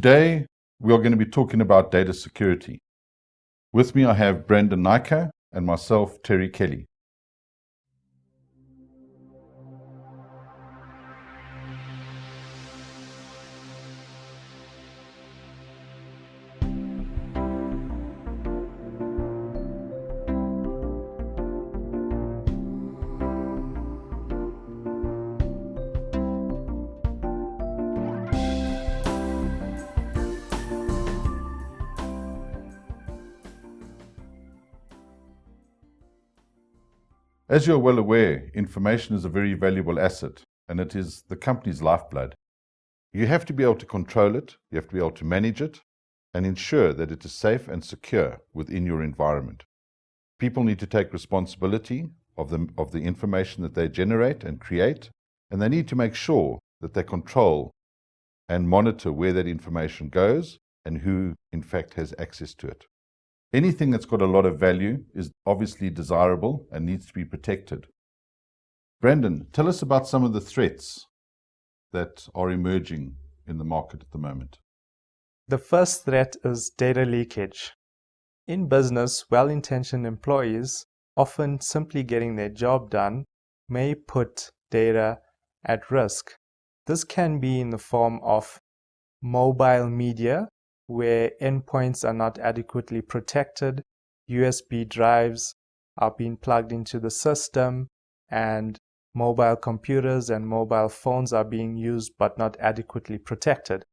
Today, we are going to be talking about data security. With me, I have Brendan Nyker and myself, Terry Kelly. As you're well aware, information is a very valuable asset, and it is the company's lifeblood. You have to be able to control it, you have to be able to manage it, and ensure that it is safe and secure within your environment. People need to take responsibility of the information that they generate and create, and they need to make sure that they control and monitor where that information goes and who, in fact, has access to it. Anything that's got a lot of value is obviously desirable and needs to be protected. Brendan, tell us about some of the threats that are emerging in the market at the moment. The first threat is data leakage. In business, well-intentioned employees, often simply getting their job done, may put data at risk. This can be in the form of mobile media, where endpoints are not adequately protected, USB drives are being plugged into the system, and mobile computers and mobile phones are being used but not adequately protected.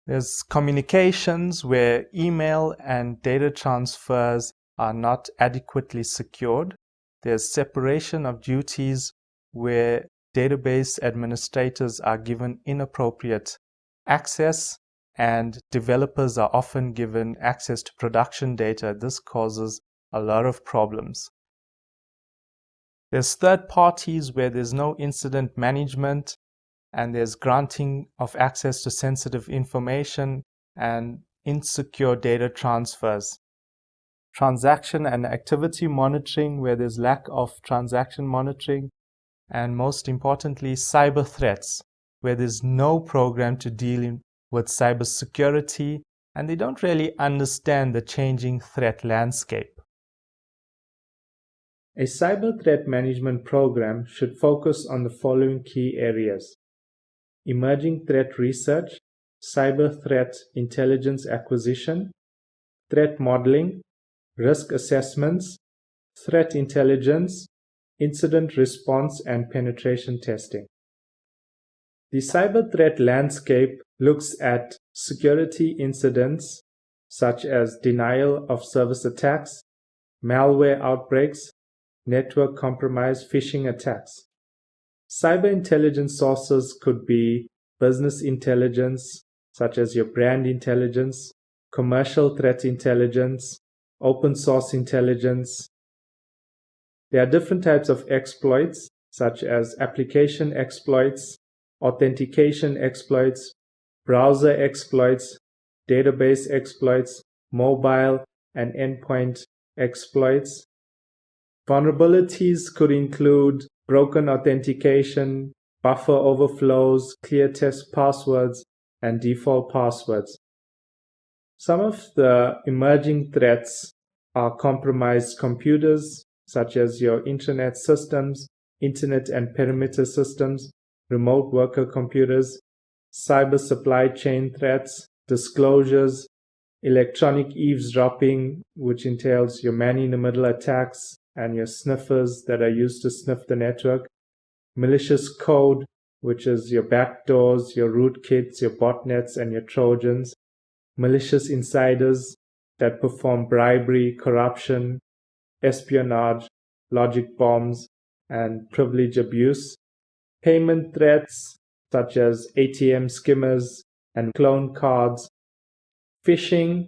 There's communications where email and data transfers are not adequately secured. There's separation of duties where database administrators are given inappropriate access, and developers are often given access to production data. This causes a lot of problems. There's third parties where there's no incident management, and there's granting of access to sensitive information and insecure data transfers. Transaction and activity monitoring, where there's lack of transaction monitoring, and most importantly, cyber threats, where there's no program to deal with cybersecurity, and they don't really understand the changing threat landscape. A cyber threat management program should focus on the following key areas: emerging threat research, cyber threat intelligence acquisition, threat modeling, risk assessments, threat intelligence, incident response, and penetration testing. The cyber threat landscape looks at security incidents such as denial of service attacks, malware outbreaks, network compromise, phishing attacks. Cyber intelligence sources could be business intelligence, such as your brand intelligence, commercial threat intelligence, open source intelligence. There are different types of exploits, such as application exploits, authentication exploits, browser exploits, database exploits, mobile and endpoint exploits. Vulnerabilities could include broken authentication, buffer overflows, clear test passwords, and default passwords. Some of the emerging threats are compromised computers, such as your internet systems, internet and perimeter systems, remote worker computers, cyber supply chain threats, disclosures, electronic eavesdropping, which entails your man-in-the-middle attacks and your sniffers that are used to sniff the network, malicious code, which is your backdoors, your rootkits, your botnets, and your trojans, malicious insiders that perform bribery, corruption, espionage, logic bombs, and privilege abuse, payment threats such as ATM skimmers and clone cards, phishing.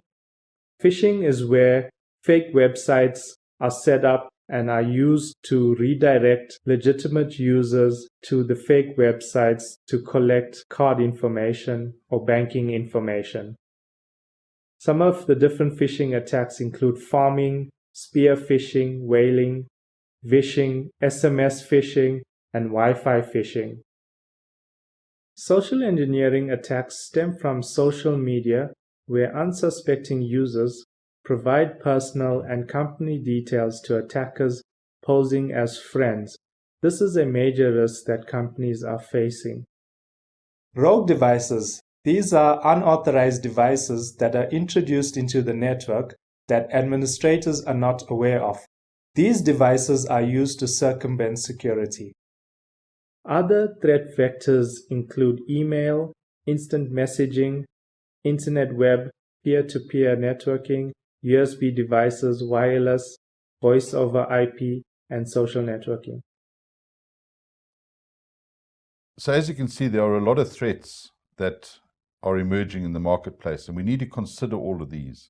Phishing is where fake websites are set up and are used to redirect legitimate users to the fake websites to collect card information or banking information. Some of the different phishing attacks include pharming, spear phishing, whaling, vishing, SMS phishing, and Wi-Fi phishing. Social engineering attacks stem from social media, where unsuspecting users provide personal and company details to attackers posing as friends. This is a major risk that companies are facing. Rogue devices. These are unauthorized devices that are introduced into the network that administrators are not aware of. These devices are used to circumvent security. Other threat vectors include email, instant messaging, internet web, peer-to-peer networking, USB devices, wireless, voice over IP, and social networking. So as you can see, there are a lot of threats that are emerging in the marketplace, and we need to consider all of these.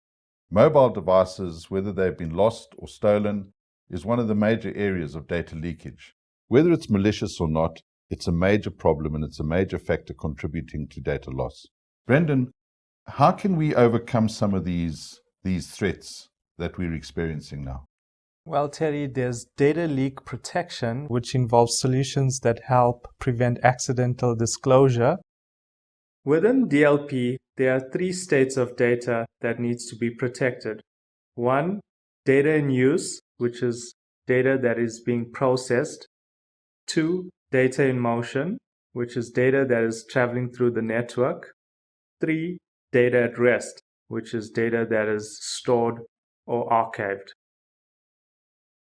Mobile devices, whether they've been lost or stolen, is one of the major areas of data leakage. Whether it's malicious or not, it's a major problem and it's a major factor contributing to data loss. Brendan, how can we overcome some of these threats that we're experiencing now? Well, Terry, there's data leak protection, which involves solutions that help prevent accidental disclosure. Within DLP, there are 3 states of data that needs to be protected. 1, data in use, which is data that is being processed. 2, data in motion, which is data that is traveling through the network. 3, data at rest, which is data that is stored or archived.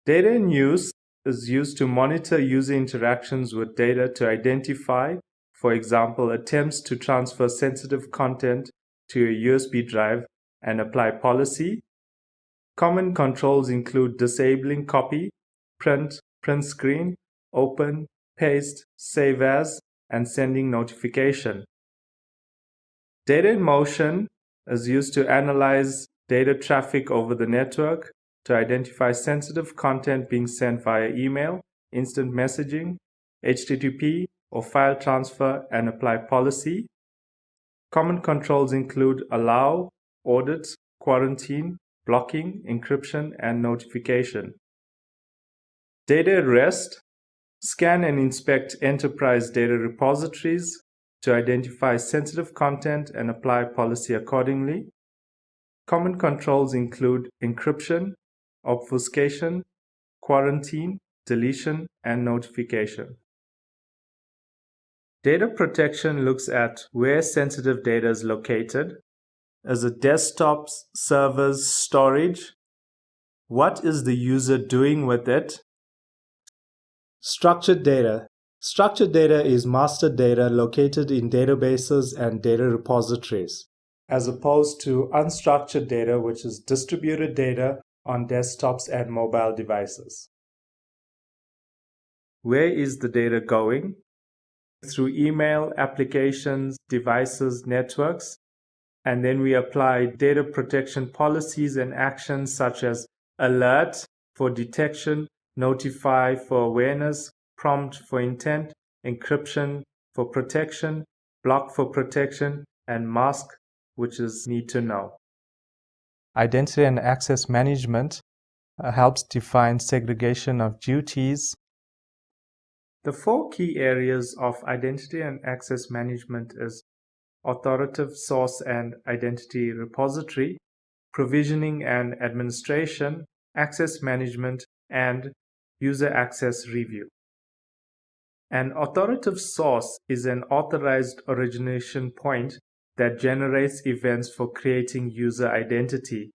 Data in use is used to monitor user interactions with data to identify, for example, attempts to transfer sensitive content to a USB drive and apply policy. Common controls include disabling copy, print screen, open, paste, save as, and sending notification. Data in motion is used to analyze data traffic over the network to identify sensitive content being sent via email, instant messaging, HTTP, or file transfer and apply policy. Common controls include allow, audit, quarantine, blocking, encryption, and notification. Data at rest. Scan and inspect enterprise data repositories to identify sensitive content and apply policy accordingly. Common controls include encryption, obfuscation, quarantine, deletion, and notification. Data protection looks at where sensitive data is located. Is it desktops, servers, storage? What is the user doing with it? Structured data. Structured data is master data located in databases and data repositories, as opposed to unstructured data, which is distributed data on desktops and mobile devices. Where is the data going? Through email, applications, devices, networks, and then we apply data protection policies and actions such as alert for detection, notify for awareness, prompt for intent, encryption for protection, block for protection, and mask, which is need to know. Identity and access management helps define segregation of duties. The 4 key areas of identity and access management is authoritative source and identity repository, provisioning and administration, access management, and user access review. An authoritative source is an authorized origination point that generates events for creating user identity.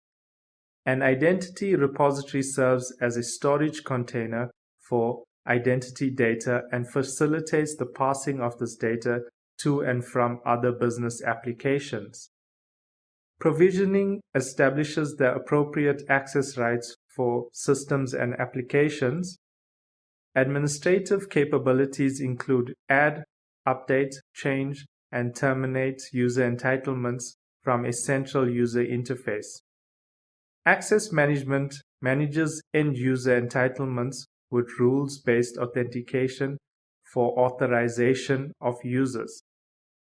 An identity repository serves as a storage container for identity data and facilitates the passing of this data to and from other business applications. Provisioning establishes the appropriate access rights for systems and applications. Administrative capabilities include add, update, change, and terminate user entitlements from a central user interface. Access management manages end-user entitlements with rules-based authentication for authorization of users.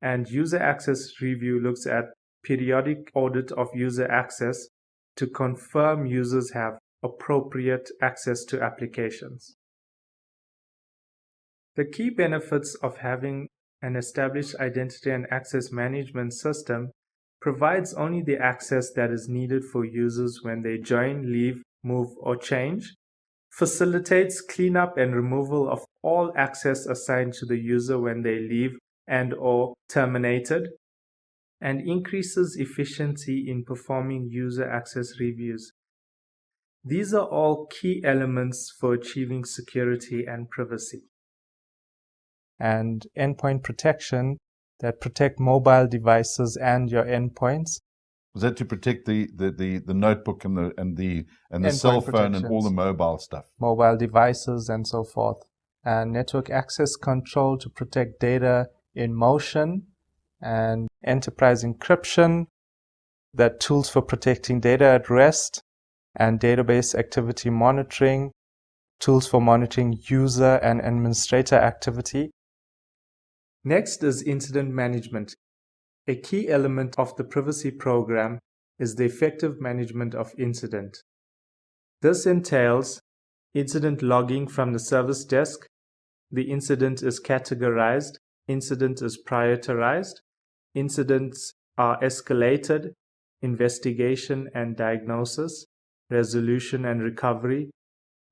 And user access review looks at periodic audit of user access to confirm users have appropriate access to applications. The key benefits of having an established identity and access management system provides only the access that is needed for users when they join, leave, move, or change, facilitates cleanup and removal of all access assigned to the user when they leave and/or terminated, and increases efficiency in performing user access reviews. These are all key elements for achieving security and privacy. And endpoint protection that protect mobile devices and your endpoints. Was that to protect the notebook and the Endpoint cell phone and all the protections. mobile stuff? Mobile devices and so forth. And network access control to protect data in motion, and enterprise encryption, that tools for protecting data at rest, and database activity monitoring, tools for monitoring user and administrator activity. Next is incident management. A key element of the privacy program is the effective management of incident. This entails incident logging from the service desk. The incident is categorized, incident is prioritized, incidents are escalated, investigation and diagnosis, resolution and recovery,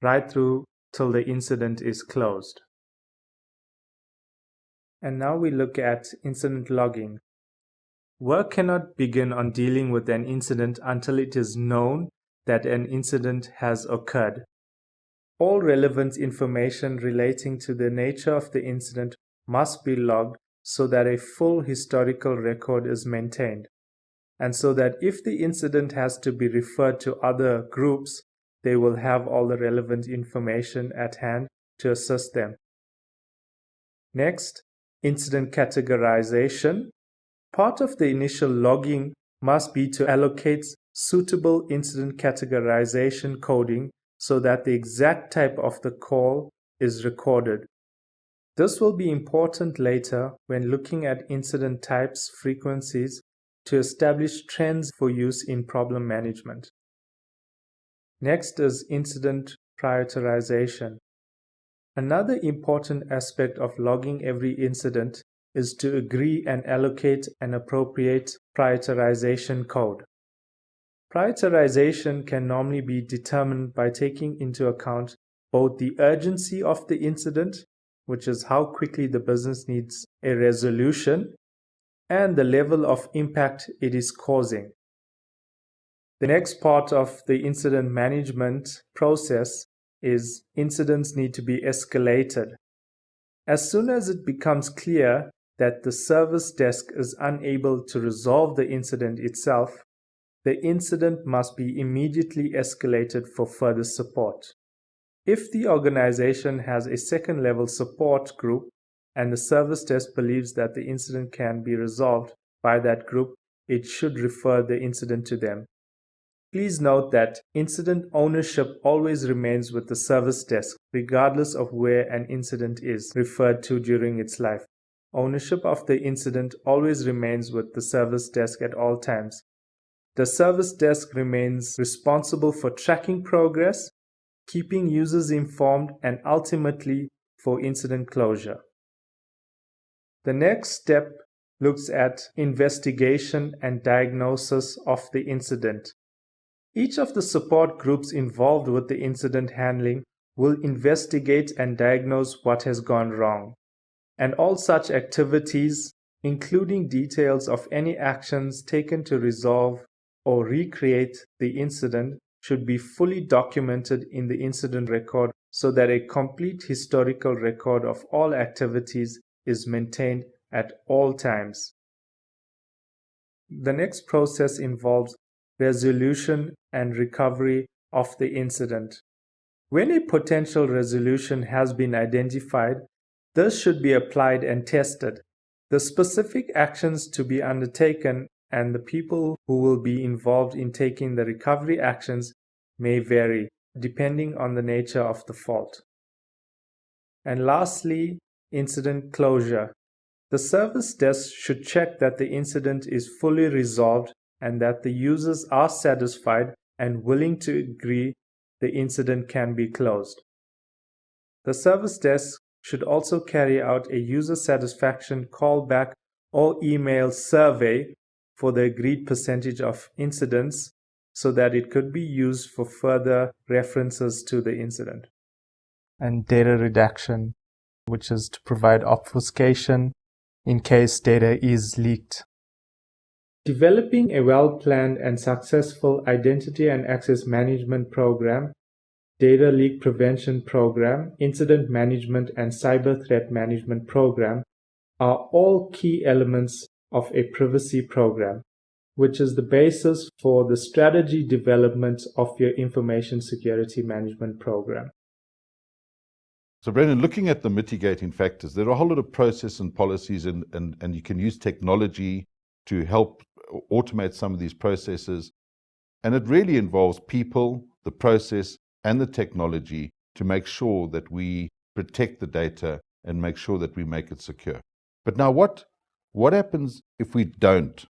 right through till the incident is closed. And now we look at incident logging. Work cannot begin on dealing with an incident until it is known that an incident has occurred. All relevant information relating to the nature of the incident must be logged so that a full historical record is maintained, and so that if the incident has to be referred to other groups, they will have all the relevant information at hand to assist them. Next, incident categorization. Part of the initial logging must be to allocate suitable incident categorization coding so that the exact type of the call is recorded. This will be important later when looking at incident types, frequencies, to establish trends for use in problem management. Next is incident prioritization. Another important aspect of logging every incident is to agree and allocate an appropriate prioritization code. Prioritization can normally be determined by taking into account both the urgency of the incident, which is how quickly the business needs a resolution, and the level of impact it is causing. The next part of the incident management process is incidents need to be escalated. As soon as it becomes clear that the service desk is unable to resolve the incident itself, the incident must be immediately escalated for further support. If the organization has a second-level support group and the service desk believes that the incident can be resolved by that group, it should refer the incident to them. Please note that incident ownership always remains with the service desk, regardless of where an incident is referred to during its life. Ownership of the incident always remains with the service desk at all times. The service desk remains responsible for tracking progress, keeping users informed, and ultimately for incident closure. The next step looks at investigation and diagnosis of the incident. Each of the support groups involved with the incident handling will investigate and diagnose what has gone wrong, and all such activities, including details of any actions taken to resolve or recreate the incident, should be fully documented in the incident record so that a complete historical record of all activities is maintained at all times. The next process involves resolution and recovery of the incident. When a potential resolution has been identified, this should be applied and tested. The specific actions to be undertaken and the people who will be involved in taking the recovery actions may vary, depending on the nature of the fault. And lastly, incident closure. The service desk should check that the incident is fully resolved and that the users are satisfied and willing to agree the incident can be closed. The service desk should also carry out a user satisfaction callback or email survey for the agreed percentage of incidents so that it could be used for further references to the incident. And data redaction, which is to provide obfuscation in case data is leaked. Developing a well-planned and successful identity and access management program, data leak prevention program, incident management, and cyber threat management program are all key elements of a privacy program, which is the basis for the strategy development of your information security management program. So, Brendan, looking at the mitigating factors, there are a whole lot of process and policies, and you can use technology to help automate some of these processes. And it really involves people, the process, and the technology to make sure that we protect the data and make sure that we make it secure. But now what happens if we don't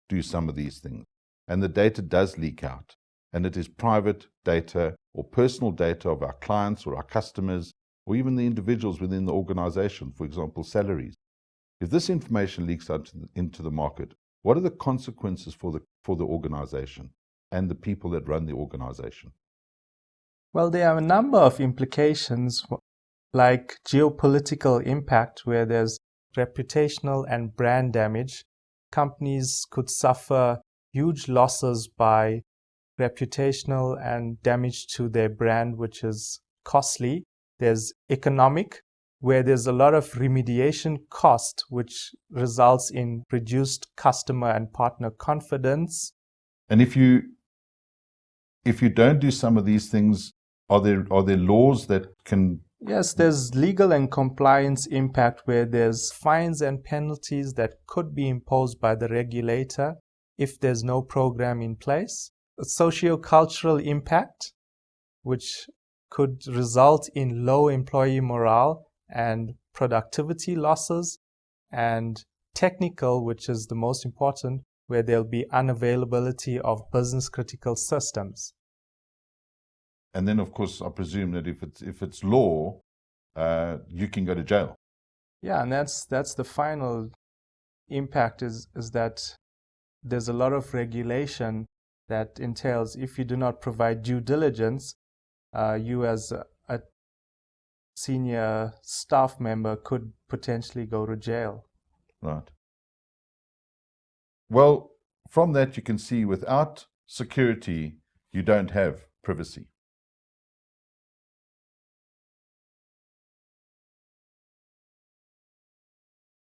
do some of these things and the data does leak out and it is private data or personal data of our clients or our customers or even the individuals within the organization, for example, salaries? If this information leaks out into the market, what are the consequences for the organization and the people that run the organization? Well, there are a number of implications, like geopolitical impact, where there's reputational and brand damage. Companies could suffer huge losses by reputational and damage to their brand, which is costly. There's economic, where there's a lot of remediation cost, which results in reduced customer and partner confidence. And if you don't do some of these things, are there laws that can... Yes, there's legal and compliance impact, where there's fines and penalties that could be imposed by the regulator if there's no program in place. A socio-cultural impact, which could result in low employee morale and productivity losses. And technical, which is the most important, where there'll be unavailability of business critical systems. And then, of course, I presume that if it's law, you can go to jail. Yeah, and that's the final impact is that there's a lot of regulation that entails if you do not provide due diligence, you as a senior staff member could potentially go to jail. Right. Well, from that you can see without security, you don't have privacy.